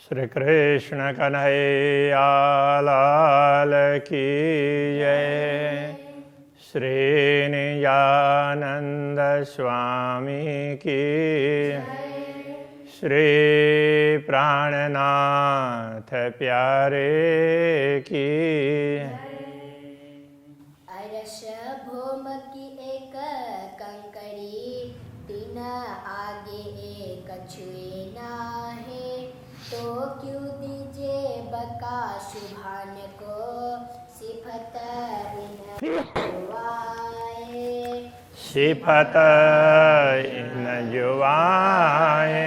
श्री कृष्ण कन्हैया लाल की जय। श्री निजानंद स्वामी की श्री प्राणनाथ प्यारे की। अरस भूम की एक कंकड़ी, तीन आगे एक छुए ना है। तो क्यों दीजे बका शुभान को, सिफत इन जुवाए। सिफत इन जुवाए।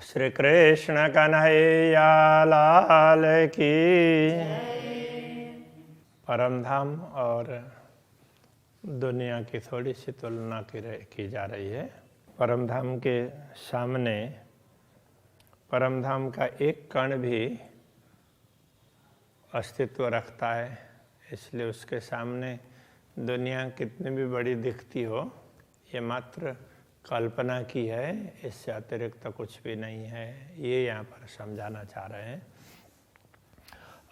श्री कृष्ण कन्हैया लाल की। परमधाम और दुनिया की थोड़ी सी तुलना की जा रही है। परमधाम के सामने परमधाम का एक कण भी अस्तित्व रखता है, इसलिए उसके सामने दुनिया कितनी भी बड़ी दिखती हो, ये मात्र कल्पना की है, इससे अतिरिक्त कुछ भी नहीं है। ये यहाँ पर समझाना चाह रहे हैं।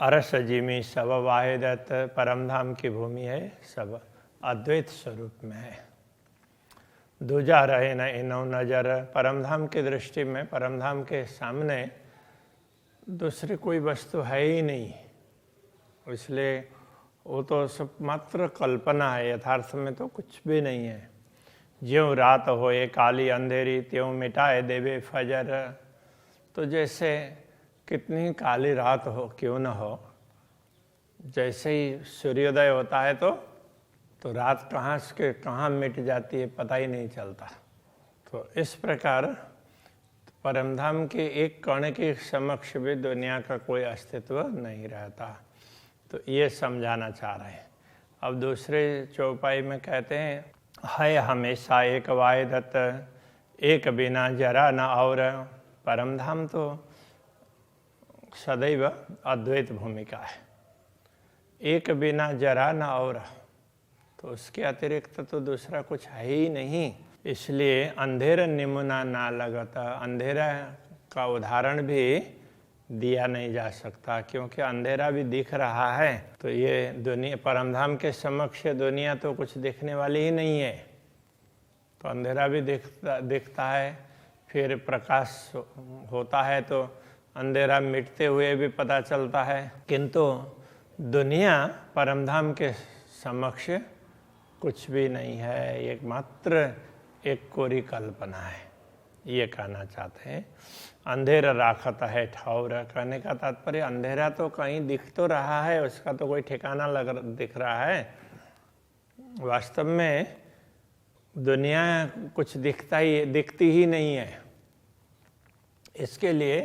अरस जिमी सब वाहिदत, परमधाम की भूमि है, सब अद्वैत स्वरूप में है। दूजा रहे न इनो नजर, परमधाम की दृष्टि में, परमधाम के सामने दूसरी कोई वस्तु है ही नहीं, इसलिए वो तो सब मात्र कल्पना है, यथार्थ में तो कुछ भी नहीं है। ज्यों रात होए काली अंधेरी, त्यों मिटाए देवे फजर। तो जैसे कितनी काली रात हो क्यों न हो, जैसे ही सूर्योदय होता है तो रात कहाँ से कहाँ मिट जाती है पता ही नहीं चलता। तो इस प्रकार परमधाम के एक कण के समक्ष भी दुनिया का कोई अस्तित्व नहीं रहता। तो ये समझाना चाह रहे हैं। अब दूसरे चौपाई में कहते हैं, है हमेशा एक वाहिदत, एक बिना जरा न और। परमधाम तो सदैव अद्वैत भूमिका है, एक बिना जरा न और, तो उसके अतिरिक्त तो दूसरा कुछ है ही नहीं। इसलिए अंधेर निमुना ना लगता, अंधेरा का उदाहरण भी दिया नहीं जा सकता, क्योंकि अंधेरा भी दिख रहा है। तो ये दुनिया, परमधाम के समक्ष दुनिया तो कुछ दिखने वाली ही नहीं है। तो अंधेरा भी दिखता है, फिर प्रकाश होता है तो अंधेरा मिटते हुए भी पता चलता है। किंतु दुनिया परमधाम के समक्ष कुछ भी नहीं है, एक मात्र एक कोरी कल्पना है, ये कहना चाहते हैं। अंधेरा राखत है ठौर, कहने का तात्पर्य अंधेरा तो कहीं दिख तो रहा है, उसका तो कोई ठिकाना दिख रहा है। वास्तव में दुनिया कुछ दिखती ही नहीं है। इसके लिए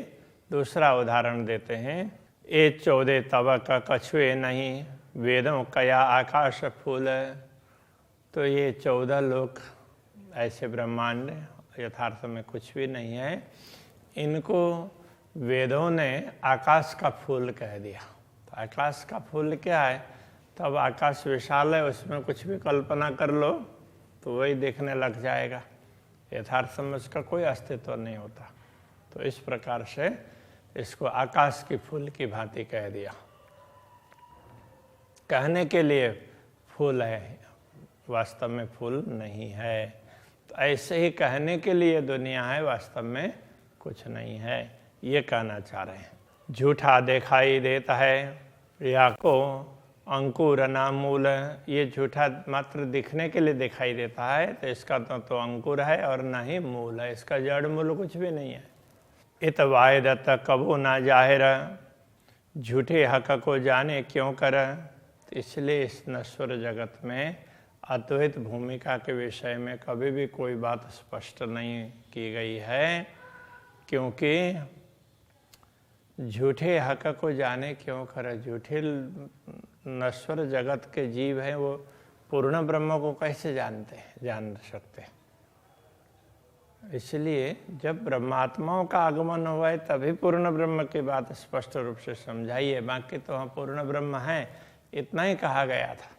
दूसरा उदाहरण देते हैं। ए 14 तवक कछुए नहीं, वेदों कया आकाश फूल। तो ये 14 लोक ऐसे ब्रह्मांड यथार्थ में कुछ भी नहीं है, इनको वेदों ने आकाश का फूल कह दिया। तो आकाश का फूल क्या है? तब आकाश विशाल है, उसमें कुछ भी कल्पना कर लो तो वही देखने लग जाएगा, यथार्थ में उसका कोई अस्तित्व नहीं होता। तो इस प्रकार से इसको आकाश की फूल की भांति कह दिया। कहने के लिए फूल है, वास्तव में फूल नहीं है। तो ऐसे ही कहने के लिए दुनिया है, वास्तव में कुछ नहीं है, ये कहना चाह रहे हैं। झूठा दिखाई देता है या को अंकुर ना मूल, ये झूठा मात्र दिखने के लिए दिखाई देता है, तो इसका तो अंकुर है और ना ही मूल है, इसका जड़ मूल कुछ भी नहीं है। इत वायदत कबू ना जाहिर, झूठे हक को जाने क्यों कर। इसलिए इस नश्वर जगत में अद्वैत भूमिका के विषय में कभी भी कोई बात स्पष्ट नहीं की गई है, क्योंकि झूठे हक को जाने क्यों कर। झूठे नश्वर जगत के जीव हैं, वो पूर्ण ब्रह्म को कैसे जान सकते। इसलिए जब ब्रह्मात्माओं का आगमन हुआ है तभी पूर्ण ब्रह्म की बात स्पष्ट रूप से समझाइए, बाकी तो हम पूर्ण ब्रह्म हैं इतना ही कहा गया था,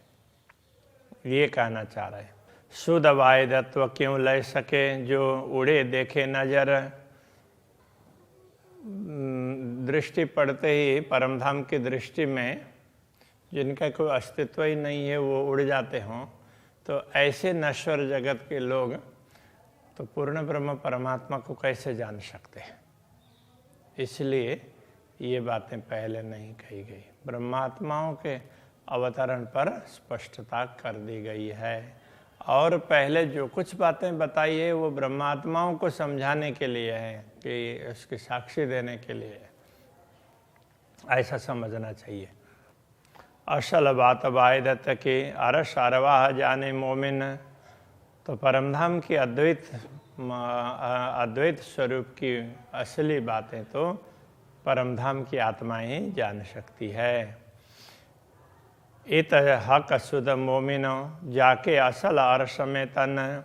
ये कहना चाह रहे हैं। शुद्ध वायदत्व क्यों ले सके, जो उड़े देखे नजर। दृष्टि पड़ते ही परमधाम की दृष्टि में जिनका कोई अस्तित्व ही नहीं है वो उड़ जाते हों, तो ऐसे नश्वर जगत के लोग तो पूर्ण ब्रह्म परमात्मा को कैसे जान सकते हैं। इसलिए ये बातें पहले नहीं कही गई, ब्रह्मात्माओं के अवतरण पर स्पष्टता कर दी गई है। और पहले जो कुछ बातें बताई है वो ब्रह्मात्माओं को समझाने के लिए है, कि उसकी साक्षी देने के लिए है, ऐसा समझना चाहिए। असल बात वायदत के अरस अरवाह जाने मोमिन, तो परमधाम की अद्वैत स्वरूप की असली बातें तो परमधाम की आत्माएं जान सकती है। इत हक शुद्ध मोमिनो जाके असल अर्श में तन,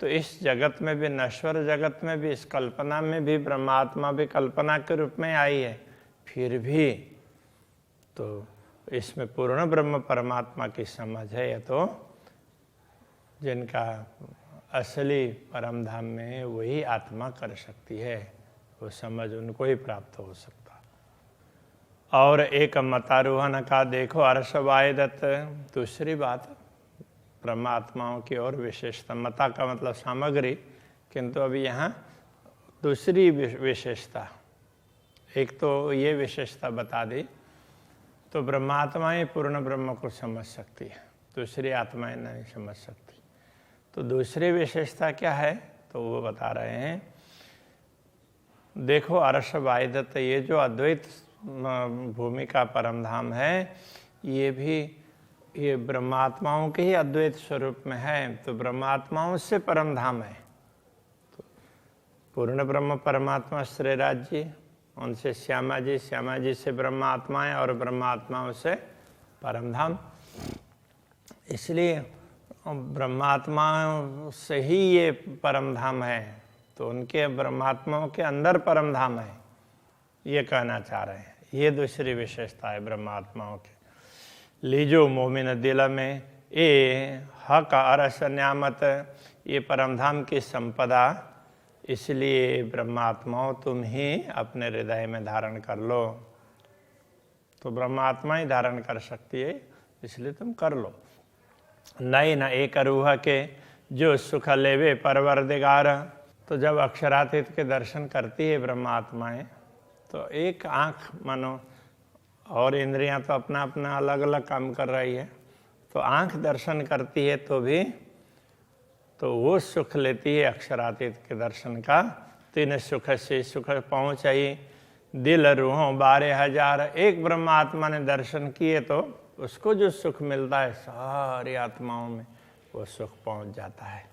तो इस जगत में भी, नश्वर जगत में भी, इस कल्पना में भी ब्रह्मात्मा भी कल्पना के रूप में आई है, फिर भी तो इसमें पूर्ण ब्रह्म परमात्मा की समझ है। ये तो जिनका असली परमधाम में वही आत्मा कर सकती है, वो समझ उनको ही प्राप्त हो सकता। और एक मतारोहण का देखो अर्श वायदत, दूसरी बात ब्रह्मात्माओं की और विशेषता, मता का मतलब सामग्री, किंतु अभी यहाँ दूसरी विशेषता, एक तो ये विशेषता बता दी, तो ब्रह्मात्माएं पूर्ण ब्रह्म को समझ सकती है, दूसरी आत्माएं नहीं समझ सकती। तो दूसरी विशेषता क्या है, तो वो बता रहे हैं, देखो अर्श वायदत, ये जो अद्वैत भूमि का परमधाम है, ये ब्रह्मात्माओं के ही अद्वैत स्वरूप में है, तो ब्रह्मात्माओं से परमधाम है। तो पूर्ण ब्रह्म परमात्मा श्री राज्य, उनसे श्यामा जी से ब्रह्मात्माएं, और ब्रह्मात्माओं से परमधाम। इसलिए ब्रह्मात्माओं से ही ये परमधाम है, तो उनके ब्रह्मात्माओं के अंदर परमधाम है, ये कहना चाह रहे हैं। ये दूसरी विशेषता है ब्रह्मात्माओं के। लीजो मोमिन दिल में ए हक अरस न्यामत, ये परमधाम की संपदा, इसलिए ब्रह्मात्माओं तुम ही अपने हृदय में धारण कर लो। तो ब्रह्मात्मा ही धारण कर सकती है, इसलिए तुम कर लो। नहीं न एक रूह के जो सुख लेवे परवरदिगार, तो जब अक्षरातीत के दर्शन करती है ब्रह्मात्माएं, तो एक आँख मानो, और इंद्रियां तो अपना अपना अलग अलग काम कर रही है, तो आँख दर्शन करती है तो भी तो वो सुख लेती है अक्षरातीत के दर्शन का। तीन सुख से सुख पहुँचाई दिल रूहों 12,000, एक ब्रह्मात्मा ने दर्शन किए तो उसको जो सुख मिलता है सारी आत्माओं में वो सुख पहुँच जाता है,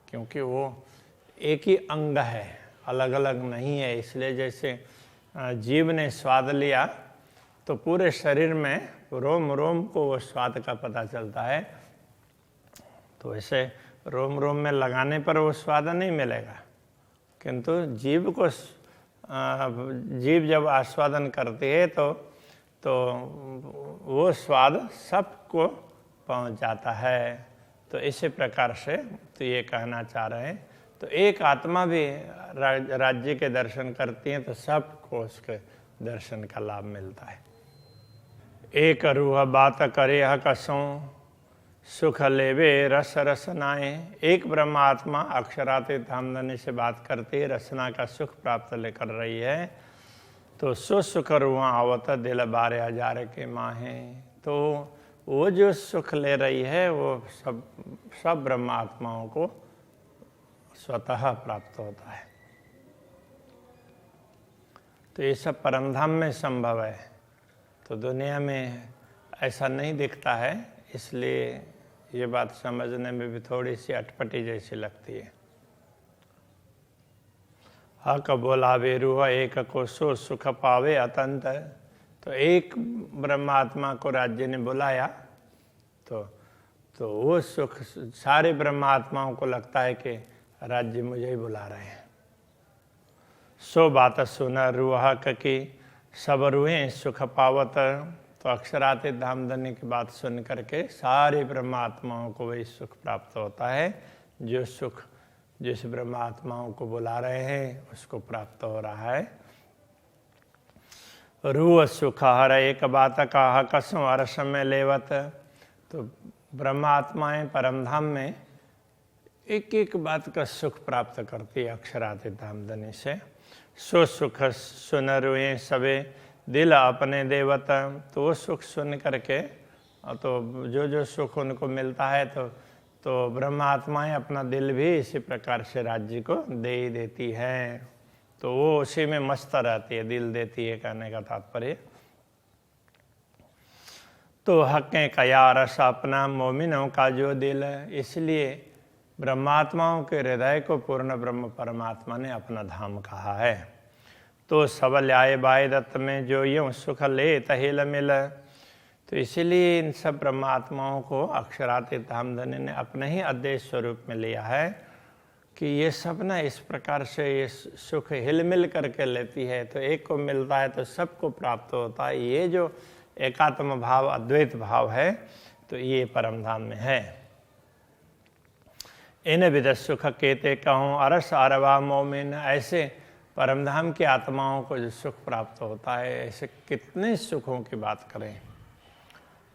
क्योंकि वो एक ही अंग है, अलग अलग नहीं है। इसलिए जैसे जीव ने स्वाद लिया तो पूरे शरीर में रोम रोम को वो स्वाद का पता चलता है, तो ऐसे रोम रोम में लगाने पर वो स्वाद नहीं मिलेगा, किंतु जीव जब आस्वादन करती है तो वो स्वाद सबको पहुंच जाता है। तो इसी प्रकार से तो ये कहना चाह रहे हैं, तो एक आत्मा भी राज्य के दर्शन करती है तो सबको उसके दर्शन का लाभ मिलता है। एक रूह बात करे कसों सुख लेवे रस रसनाए, एक ब्रह्मात्मा अक्षरातीत धामधनी से बात करती है, रसना का सुख प्राप्त लेकर रही है, तो सुख रूह आवत दिल 12,000 के माहे, तो वो जो सुख ले रही है वो सब ब्रह्मात्माओं को स्वतः प्राप्त होता है। तो ये सब परमधाम में संभव है, तो दुनिया में ऐसा नहीं दिखता है, इसलिए ये बात समझने में भी थोड़ी सी अटपटी जैसी लगती है। हक बोलावे रूह एक को सो सुख पावे अतंत, तो एक ब्रह्मात्मा को राज्य ने बुलाया तो वो सुख सारे ब्रह्मात्माओं को लगता है कि राज्य मुझे ही बुला रहे हैं। सो बात सुना रूह की सब रूहें सुख पावत, तो अक्षरातीत धामधनी की बात सुन करके सारे ब्रह्मात्माओं को वही सुख प्राप्त होता है, जो सुख जिस ब्रह्मात्माओं को बुला रहे हैं उसको प्राप्त हो रहा है। रूह सुख हर एक बात का कसम अरस में लेवत। तो ब्रह्मात्माएं परमधाम में एक एक बात का सुख प्राप्त करती है अक्षरातीत धामधनी से। सो सुख सुन रुए सबे दिल अपने देवत। तो वो सुख सुन करके तो जो सुख उनको मिलता है तो ब्रह्मात्माएं अपना दिल भी इसी प्रकार से राज्य को दे ही देती है। तो वो उसी में मस्त रहती है, दिल देती है कहने का तात्पर्य। तो हक़ कया रस अपना मोमिनों का जो दिल। इसलिए ब्रह्मात्माओं के हृदय को पूर्ण ब्रह्म परमात्मा ने अपना धाम कहा है। तो सबल आए बाय दत्त में जो यूँ सुख ले तहिल मिल। तो इसीलिए इन सब ब्रह्मात्माओं को अक्षरातीत धामधनी ने अपने ही अद्वैत स्वरूप में लिया है कि ये सब ना इस प्रकार से ये सुख हिल मिल करके लेती है। तो एक को मिलता है तो सबको प्राप्त होता है। ये जो एकात्म भाव अद्वैत भाव है तो ये परमधाम में है। इन विद सुख केते कहूँ अरस अरवा मोमिन। ऐसे परमधाम की आत्माओं को जो सुख प्राप्त होता है, ऐसे कितने सुखों की बात करें।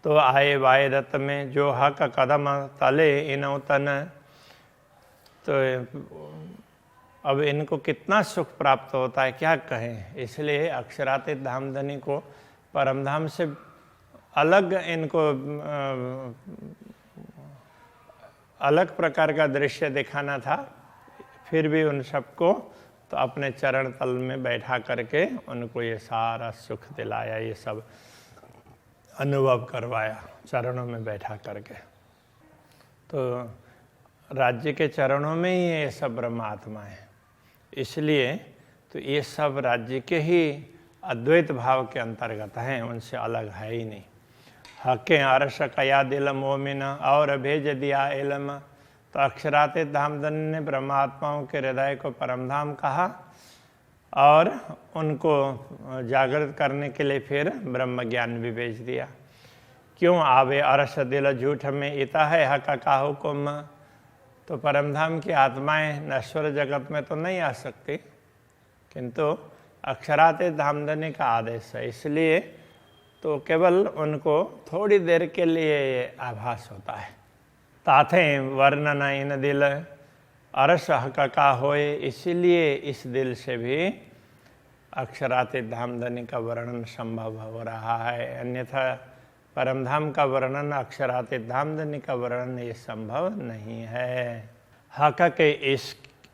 तो आए वाय दत्त में जो हक कदम तले इनो तन। तो अब इनको कितना सुख प्राप्त होता है क्या कहें। इसलिए अक्षरातीत धामधनी को परमधाम से अलग इनको अलग प्रकार का दृश्य दिखाना था। फिर भी उन सबको तो अपने चरण तल में बैठा करके उनको ये सारा सुख दिलाया, ये सब अनुभव करवाया चरणों में बैठा करके। तो राज्य के चरणों में ही ये सब ब्रह्मात्मा है। इसलिए तो ये सब राज्य के ही अद्वैत भाव के अंतर्गत हैं, उनसे अलग है ही नहीं। हक़ अरश कया दिल मोमिन और भेज दिया इल्म। तो अक्षरातीत धामधनी ने ब्रह्मात्माओं के हृदय को परमधाम कहा और उनको जागृत करने के लिए फिर ब्रह्म ज्ञान भी भेज दिया। क्यों आवे अरस दिल झूठ में इता है हक़ का हुक्म। तो परमधाम की आत्माएं नश्वर जगत में तो नहीं आ सकती, किंतु अक्षरातीत धामधनी का आदेश है। इसलिए तो केवल उनको थोड़ी देर के लिए ये आभास होता है। ताथे वर्णन इन दिल अरस हक़ का होए। इसीलिए इस दिल से भी अक्षरातीत धामधनी का वर्णन संभव हो रहा है। अन्यथा परमधाम का वर्णन अक्षरातीत धामधनी का वर्णन ये संभव नहीं है। हक़ के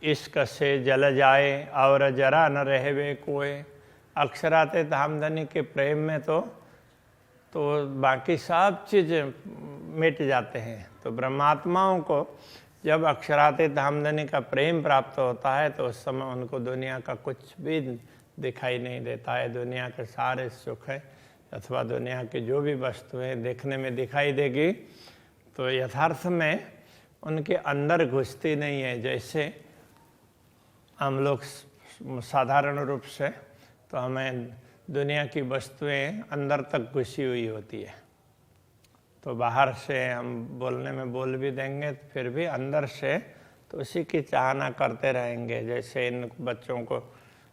इश्क से जल जाए और जरा न रहवे कोई। अक्षरातीत धामधनी के प्रेम में तो बाकी सब चीज़ मिट जाते हैं। तो ब्रह्मात्माओं को जब अक्षरातीत धामधनी का प्रेम प्राप्त होता है तो उस समय उनको दुनिया का कुछ भी दिखाई नहीं देता है। दुनिया के सारे सुख हैं अथवा दुनिया की जो भी वस्तुएं देखने में दिखाई देगी तो यथार्थ में उनके अंदर घुसती नहीं है। जैसे हम लोग साधारण रूप से तो हमें दुनिया की वस्तुएं अंदर तक घुसी हुई होती है। तो बाहर से हम बोलने में बोल भी देंगे फिर भी अंदर से तो उसी की चाहना करते रहेंगे। जैसे इन बच्चों को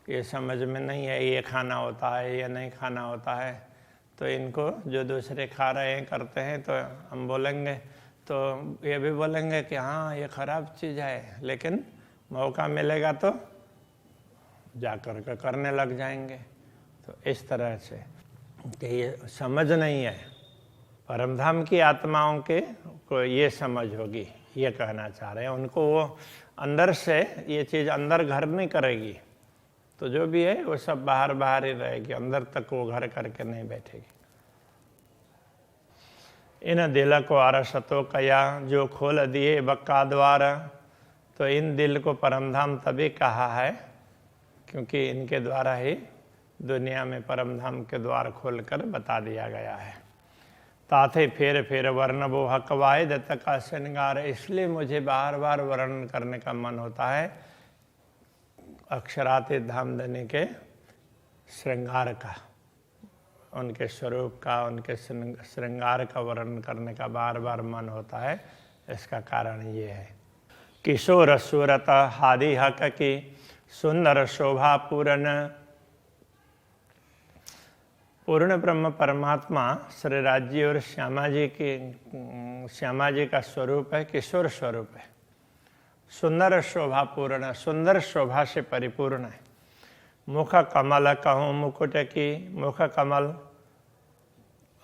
ये समझ में नहीं है ये खाना होता है या नहीं खाना होता है, तो इनको जो दूसरे खा रहे हैं करते हैं तो हम बोलेंगे तो ये भी बोलेंगे कि हाँ ये ख़राब चीज़ है, लेकिन मौका मिलेगा तो जा कर के करने लग जाएंगे। तो इस तरह से कि ये समझ नहीं है। परमधाम की आत्माओं के को ये समझ होगी, ये कहना चाह रहे हैं। उनको वो अंदर से ये चीज़ अंदर घर नहीं करेगी, तो जो भी है वो सब बाहर बाहर ही रहेगी, अंदर तक वो घर करके नहीं बैठेगी। इन दिल को अरसतो कया जो खोल दिए बक्का द्वार। तो इन दिल को परमधाम तभी कहा है क्योंकि इनके द्वारा ही दुनिया में परमधाम के द्वार खोलकर बता दिया गया है। ताथे फेर फेर वर्णबो हकवाए दत्त का श्रृंगार। इसलिए मुझे बार बार वर्णन करने का मन होता है अक्षरातीत धामधनी के श्रृंगार का, उनके स्वरूप का, उनके श्रृंगार का वर्णन करने का बार बार मन होता है। इसका कारण ये है किशोर सूरत हादि हक की सुंदर शोभा पूर्ण। पूर्ण ब्रह्म परमात्मा श्री राज्य और श्यामा जी का स्वरूप है, किशोर स्वरूप है, सुंदर शोभा पूर्ण, सुंदर शोभा से परिपूर्ण है। मुख कमल कहूँ मुकुट की, मुख कमल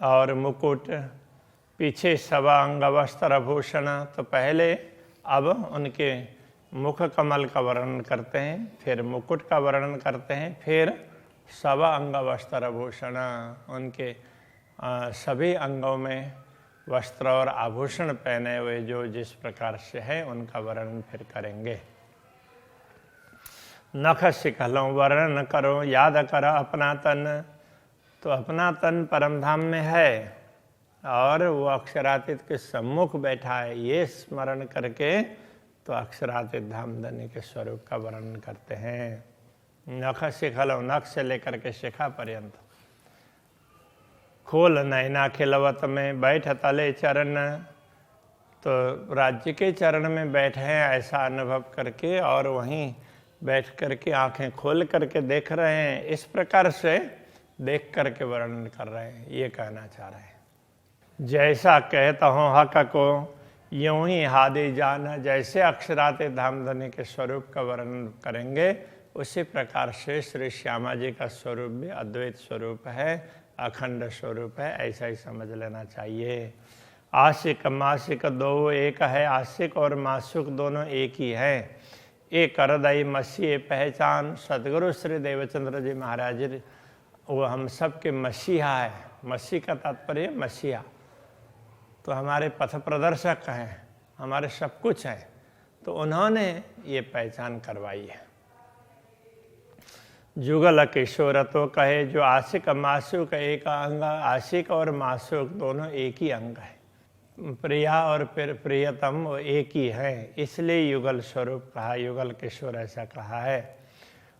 और मुकुट, पीछे सवा अंग वस्त्र भूषण। तो पहले अब उनके मुख कमल का वर्णन करते हैं, फिर मुकुट का वर्णन करते हैं, फिर सवा अंग वस्त्र भूषण, उनके सभी अंगों में वस्त्र और आभूषण पहने हुए जो जिस प्रकार से है उनका वर्णन फिर करेंगे। नख शिखलों वर्णन करो, याद करो अपना तन। तो अपना तन परम धाम में है और वो अक्षरातीत के सम्मुख बैठा है, ये स्मरण करके तो अक्षरातीत धामधनी के स्वरूप का वर्णन करते हैं। नख शिखलों, नख से लेकर के शिखा पर्यंत। खोल नैना खिलवत में, बैठ तले चरण। तो राज्य के चरण में बैठे हैं ऐसा अनुभव करके और वहीं बैठ करके आंखें खोल करके देख रहे हैं, इस प्रकार से देख करके वर्णन कर रहे हैं, ये कहना चाह रहे हैं। जैसा कहता हूँ हक को यूं ही हादे जाना, जैसे अक्षरातीत धामधनी के स्वरूप का वर्णन करेंगे उसी प्रकार से श्री श्यामा जी का स्वरूप भी अद्वैत स्वरूप है, अखंड स्वरूप है, ऐसा ही समझ लेना चाहिए। आशिक मासिक दो एक है, आशिक और मासुक दोनों एक ही है। एक हृदय मसीह पहचान, सदगुरु श्री देवचंद्र जी महाराज वो हम सब के मसीहा है। मसीह का तात्पर्य मसीहा, तो हमारे पथ प्रदर्शक हैं, हमारे सब कुछ हैं, तो उन्होंने ये पहचान करवाई है। जुगल किशोर तो कहे, जो आशिक मासुक एक अंग, आशिक और मासुक दोनों एक ही अंग है, प्रिया और प्रियतम वो एक ही है, इसलिए युगल स्वरूप कहा, युगल किशोर ऐसा कहा है।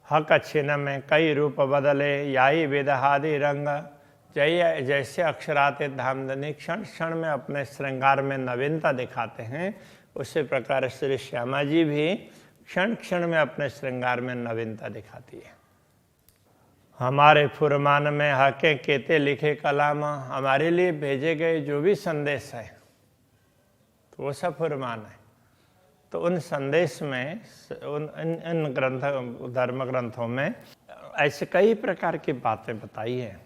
हक छिन्न में कई रूप बदले, याई विदहादि रंग। जैसे अक्षरातीत धामधनी क्षण क्षण में अपने श्रृंगार में नवीनता दिखाते हैं, उसी प्रकार श्री श्यामा जी भी क्षण क्षण में अपने श्रृंगार में नवीनता दिखाती है। हमारे फुरमान में हके केते लिखे कलाम, हमारे लिए भेजे गए जो भी संदेश है तो वो सब फुरमान है। तो उन संदेश में इन ग्रंथ धर्म ग्रंथों में ऐसे कई प्रकार की बातें बताई हैं।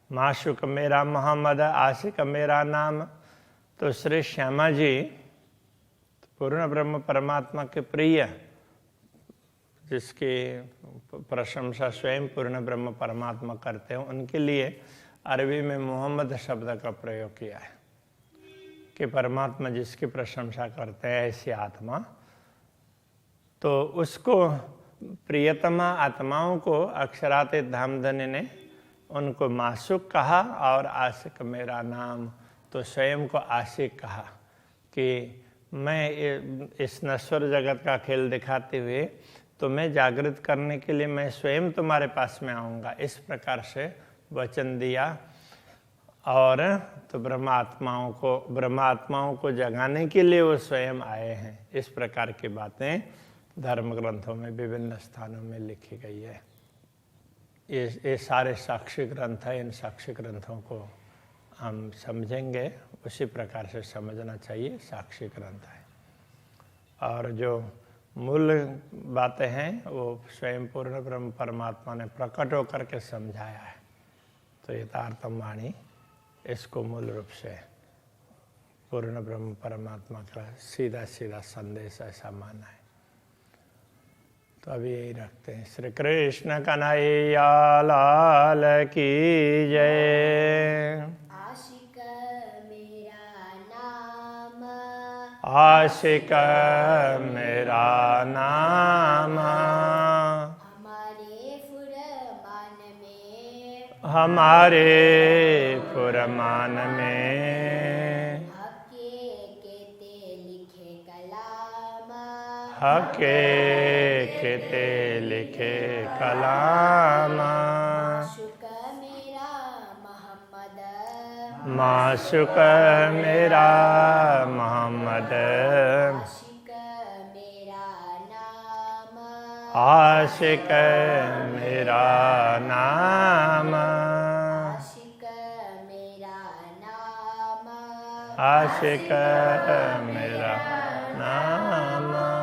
माशुक मेरा मोहम्मद, आशिक मेरा नाम। तो श्री श्यामा जी पूर्ण ब्रह्म परमात्मा के प्रिय, जिसकी प्रशंसा स्वयं पूर्ण ब्रह्म परमात्मा करते हैं, उनके लिए अरबी में मोहम्मद शब्द का प्रयोग किया है कि परमात्मा जिसकी प्रशंसा करते हैं ऐसी आत्मा, तो उसको प्रियतमा आत्माओं को अक्षरातीत धामधनी ने उनको मासुक कहा और आशिक मेरा नाम, तो स्वयं को आशिक कहा कि मैं इस नश्वर जगत का खेल दिखाते हुए तुम्हें जागृत करने के लिए मैं स्वयं तुम्हारे पास में आऊँगा, इस प्रकार से वचन दिया। और तो ब्रह्मात्माओं को जगाने के लिए वो स्वयं आए हैं। इस प्रकार की बातें धर्म ग्रंथों में विभिन्न स्थानों में लिखी गई है। ये सारे साक्षी ग्रंथ है, इन साक्षी ग्रंथों को हम समझेंगे उसी प्रकार से समझना चाहिए, साक्षी ग्रंथ है। और जो मूल बातें हैं वो स्वयं पूर्ण ब्रह्म परमात्मा ने प्रकट होकर के समझाया है। तो यथार्थम वाणी इसको मूल रूप से पूर्ण ब्रह्म परमात्मा का सीधा सीधा संदेश ऐसा माना है। तो अभी यही रखते हैं। श्री कृष्ण कन्हैया लाल की जय। आशिक मेरा नाम, आशिक मेरा नाम, हमारे फुरमान में हके केते लिखे कलाम, हके केते लिखे कलाम। माशुक मेरा मोहम्मद, माशुक मेरा मोहम्मद, आशिक मेरा नाम, आशिक मेरा नाम, आशिक आशिक मेरा नाम